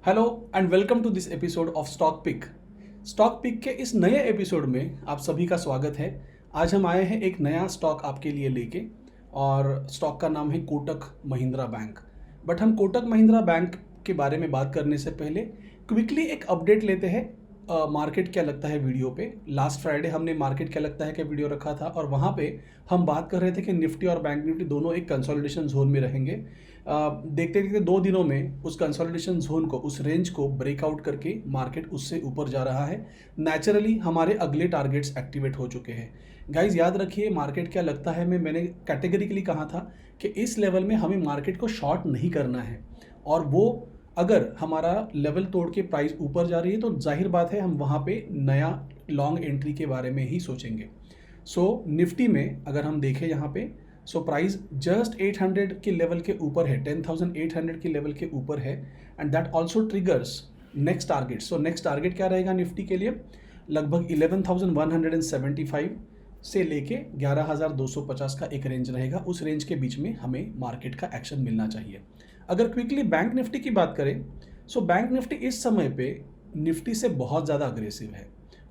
Hello and welcome to this episode of stock pick. Stock pick के इस नए episode में आप सभी का स्वागत है। आज हम आए हैं एक नया स्टॉक आपके लिए लेके और स्टॉक का नाम है कोटक महिंद्रा बैंक। बट हम कोटक महिंद्रा बैंक के बारे में बात करने से पहले क्विकली एक अपडेट लेते हैं। मार्केट क्या लगता है वीडियो पे। लास्ट फ्राइडे हमने मार्केट क्या लगता है का वीडियो रखा था और वहाँ पे हम बात कर रहे थे कि निफ्टी और बैंक निफ्टी दोनों एक कंसोलिडेशन जोन में रहेंगे। देखते देखते 2 दिनों में उस कंसोलिडेशन जोन को, उस रेंज को ब्रेकआउट करके मार्केट उससे ऊपर जा रहा है। नेचुरली हमारे अगले टारगेट्स एक्टिवेट हो चुके हैं। गाइज याद रखिए, मार्केट क्या लगता है में मैंने कैटेगरिकली कहा था कि इस लेवल में हमें मार्केट को शॉर्ट नहीं करना है, और वो अगर हमारा लेवल तोड़ के प्राइस ऊपर जा रही है तो जाहिर बात है हम वहाँ पे नया लॉन्ग एंट्री के बारे में ही सोचेंगे। निफ्टी में अगर हम देखें यहाँ पे, प्राइस जस्ट 800 के लेवल के ऊपर है, 10,800 के लेवल के ऊपर है, and that also triggers next target. Next target क्या रहेगा निफ्टी के लिए? लगभग 11,175 से लेके 11,250 का एक रेंज रहेगा। उस रेंज के बीच में हमें मार्केट का एक्शन मिलना चाहिए। अगर क्विकली बैंक निफ्टी की बात करें, बैंक निफ्टी इस समय पे निफ्टी से बहुत ज़्यादा अग्रेसिव है,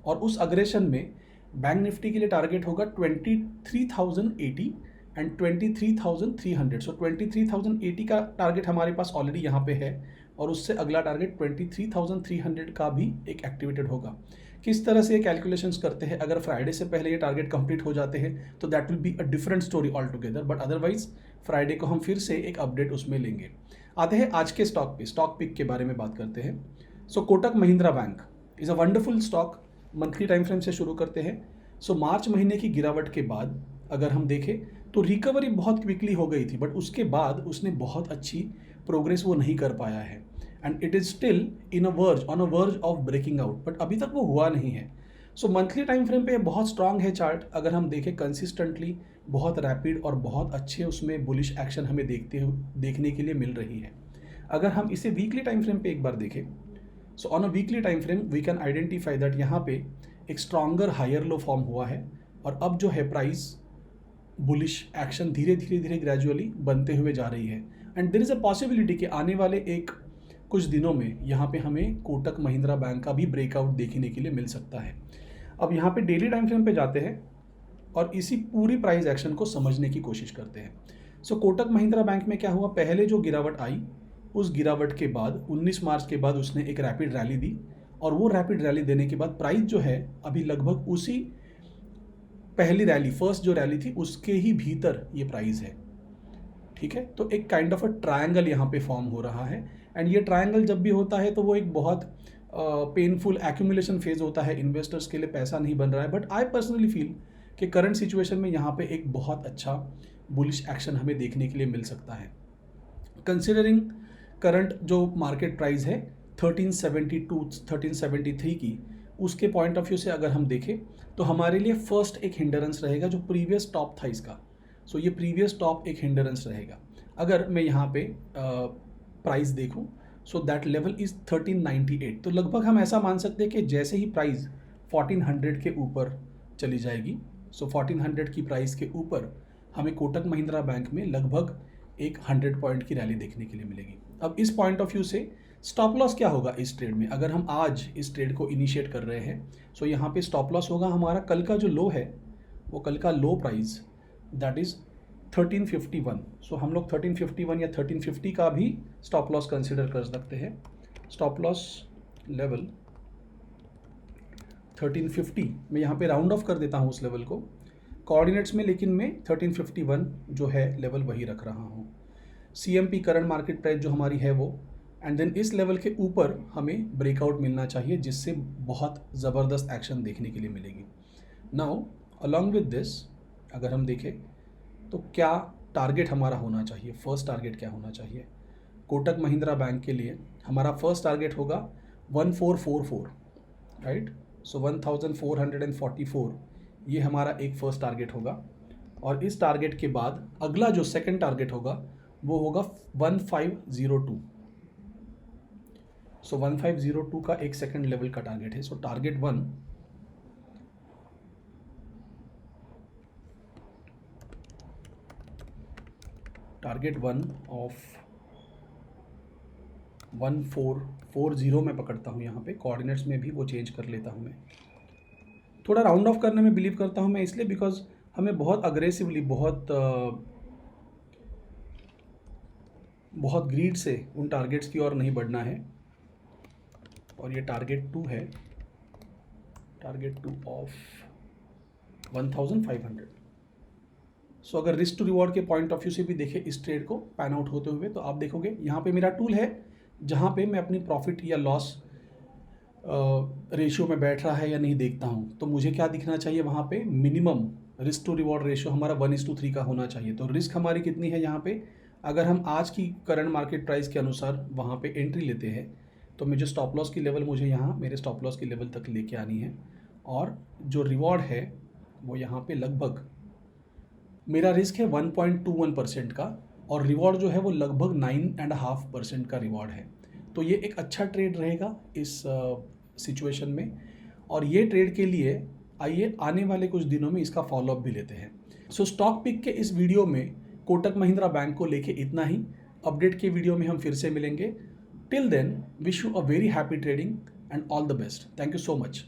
और उस अग्रेशन में बैंक निफ्टी के लिए टारगेट होगा 23,080 एंड 23,300। 23,080 का टारगेट हमारे पास ऑलरेडी यहाँ पे है, और उससे अगला टारगेट 23,300 का भी एक एक्टिवेटेड होगा। किस तरह से ये कैलकुलेशंस करते हैं, अगर फ्राइडे से पहले ये टारगेट कंप्लीट हो जाते हैं तो that will be a different story all together, but otherwise Friday को हम फिर से एक अपडेट उसमें लेंगे। आते हैं आज के स्टॉक पे, स्टॉक पिक के बारे में बात करते हैं। Kotak Mahindra bank is a wonderful stock. Monthly time frame से शुरू करते हैं। मार्च महीने की गिरावट के बाद अगर हम देखें तो रिकवरी बहुत क्विकली हो गई थी, बट उसके बाद उसने बहुत अच्छी प्रोग्रेस वो नहीं कर पाया है, and it is still on a verge of breaking out, but अभी तक वो हुआ नहीं है। मंथली टाइम फ्रेम पे बहुत स्ट्रांग है चार्ट। अगर हम देखें कंसिस्टेंटली बहुत रैपिड और बहुत अच्छे उसमें बुलिश एक्शन हमें देखने के लिए मिल रही है। अगर हम इसे वीकली टाइम फ्रेम पे एक बार देखें, on a weekly time frame we can identify that यहाँ पे एक स्ट्रॉन्गर हायर लो फॉर्म हुआ है, और अब जो है प्राइस बुलिश एक्शन धीरे धीरे धीरे ग्रेजुअली बनते हुए जा रही है, and there is a possibility कि आने वाले एक कुछ दिनों में यहाँ पे हमें कोटक महिंद्रा बैंक का भी ब्रेकआउट देखने के लिए मिल सकता है। अब यहाँ पे डेली टाइम फ्रेम पे जाते हैं और इसी पूरी प्राइस एक्शन को समझने की कोशिश करते हैं। कोटक महिंद्रा बैंक में क्या हुआ, पहले जो गिरावट आई, उस गिरावट के बाद 19 मार्च के बाद उसने एक रैपिड रैली दी, और वो रैपिड रैली देने के बाद प्राइस जो है अभी लगभग उसी पहली रैली, फर्स्ट जो रैली थी उसके ही भीतर ये प्राइस है। ठीक है, तो एक काइंड ऑफ अ ट्रायंगल यहाँ पे फॉर्म हो रहा है, एंड ये ट्रायंगल जब भी होता है तो वो एक बहुत पेनफुल एक्यूमुलेशन फेज होता है। इन्वेस्टर्स के लिए पैसा नहीं बन रहा है, बट आई पर्सनली फील कि करंट सिचुएशन में यहाँ पे एक बहुत अच्छा बुलिश एक्शन हमें देखने के लिए मिल सकता है। कंसिडरिंग करंट जो मार्केट प्राइस है 1372 1373 की, उसके पॉइंट ऑफ व्यू से अगर हम देखें तो हमारे लिए फर्स्ट एक हिंडरेंस रहेगा जो प्रीवियस टॉप था इसका। ये प्रीवियस टॉप एक हिंडरेंस रहेगा। अगर मैं यहाँ पे प्राइस देखूँ, दैट लेवल इज़ 1398। तो लगभग हम ऐसा मान सकते हैं कि जैसे ही प्राइस 1400 के ऊपर चली जाएगी, 1400 की प्राइस के ऊपर हमें कोटक महिंद्रा बैंक में लगभग एक 100 पॉइंट की रैली देखने के लिए मिलेगी। अब इस पॉइंट ऑफ व्यू से स्टॉप लॉस क्या होगा इस ट्रेड में, अगर हम आज इस ट्रेड को इनिशिएट कर रहे हैं, यहाँ पे स्टॉप लॉस होगा हमारा कल का जो लो है, वो कल का लो प्राइस दैट इज़ 1351। हम लोग 1351 या 1350 का भी स्टॉप लॉस कंसिडर कर सकते हैं। स्टॉप लॉस लेवल 1350, मैं यहाँ पे राउंड ऑफ कर देता हूँ उस लेवल को कोऑर्डिनेट्स में, लेकिन मैं 1351 जो है लेवल वही रख रहा हूँ। CMP करंट मार्केट प्राइस जो हमारी है वो, एंड देन इस लेवल के ऊपर हमें ब्रेकआउट मिलना चाहिए जिससे बहुत ज़बरदस्त एक्शन देखने के लिए मिलेगी। नाउ अलॉन्ग विद दिस अगर हम देखें तो क्या टारगेट हमारा होना चाहिए, फर्स्ट टारगेट क्या होना चाहिए कोटक महिंद्रा बैंक के लिए? हमारा फर्स्ट टारगेट होगा 1444, राइट। 1444 ये हमारा एक फर्स्ट टारगेट होगा, और इस टारगेट के बाद अगला जो सेकंड टारगेट होगा वो होगा 1502। 1502 का एक सेकंड लेवल का टारगेट है। टारगेट वन ऑफ 1440 में पकड़ता हूँ। यहाँ पे कोऑर्डिनेट्स में भी वो चेंज कर लेता हूँ मैं। थोड़ा राउंड ऑफ करने में बिलीव करता हूँ मैं, इसलिए बिकॉज हमें बहुत अग्रेसिवली, बहुत ग्रीड से उन टारगेट्स की ओर नहीं बढ़ना है। और ये टारगेट 2 है, टारगेट 2 ऑफ 1500। सो अगर रिस्क टू रिवॉर्ड के पॉइंट ऑफ व्यू से भी देखें इस ट्रेड को पैन आउट होते हुए, तो आप देखोगे यहाँ पे मेरा टूल है जहाँ पे मैं अपनी प्रॉफिट या लॉस रेशियो में बैठ रहा है या नहीं देखता हूँ। तो मुझे क्या दिखना चाहिए वहाँ पे, minimum risk to reward ratio हमारा 1:3 का होना चाहिए। तो रिस्क हमारी कितनी है यहाँ पे, अगर हम आज की करंट मार्केट प्राइस के अनुसार वहाँ पे एंट्री लेते हैं तो मुझे स्टॉप लॉस की लेवल मुझे यहाँ मेरे स्टॉप लॉस की लेवल तक लेके आनी है। और जो रिवॉर्ड है वो यहाँ पे लगभग, मेरा रिस्क है 1.21% का और रिवॉर्ड जो है वो लगभग 9.5% का रिवॉर्ड है। तो ये एक अच्छा ट्रेड रहेगा इस सिचुएशन में। और ये ट्रेड के लिए आइए आने वाले कुछ दिनों में इसका फॉलोअप भी लेते हैं। सो स्टॉक पिक के इस वीडियो में कोटक महिंद्रा बैंक को लेके इतना ही। अपडेट के वीडियो में हम फिर से मिलेंगे। Till then wish you a very happy trading and all the best. Thank you so much.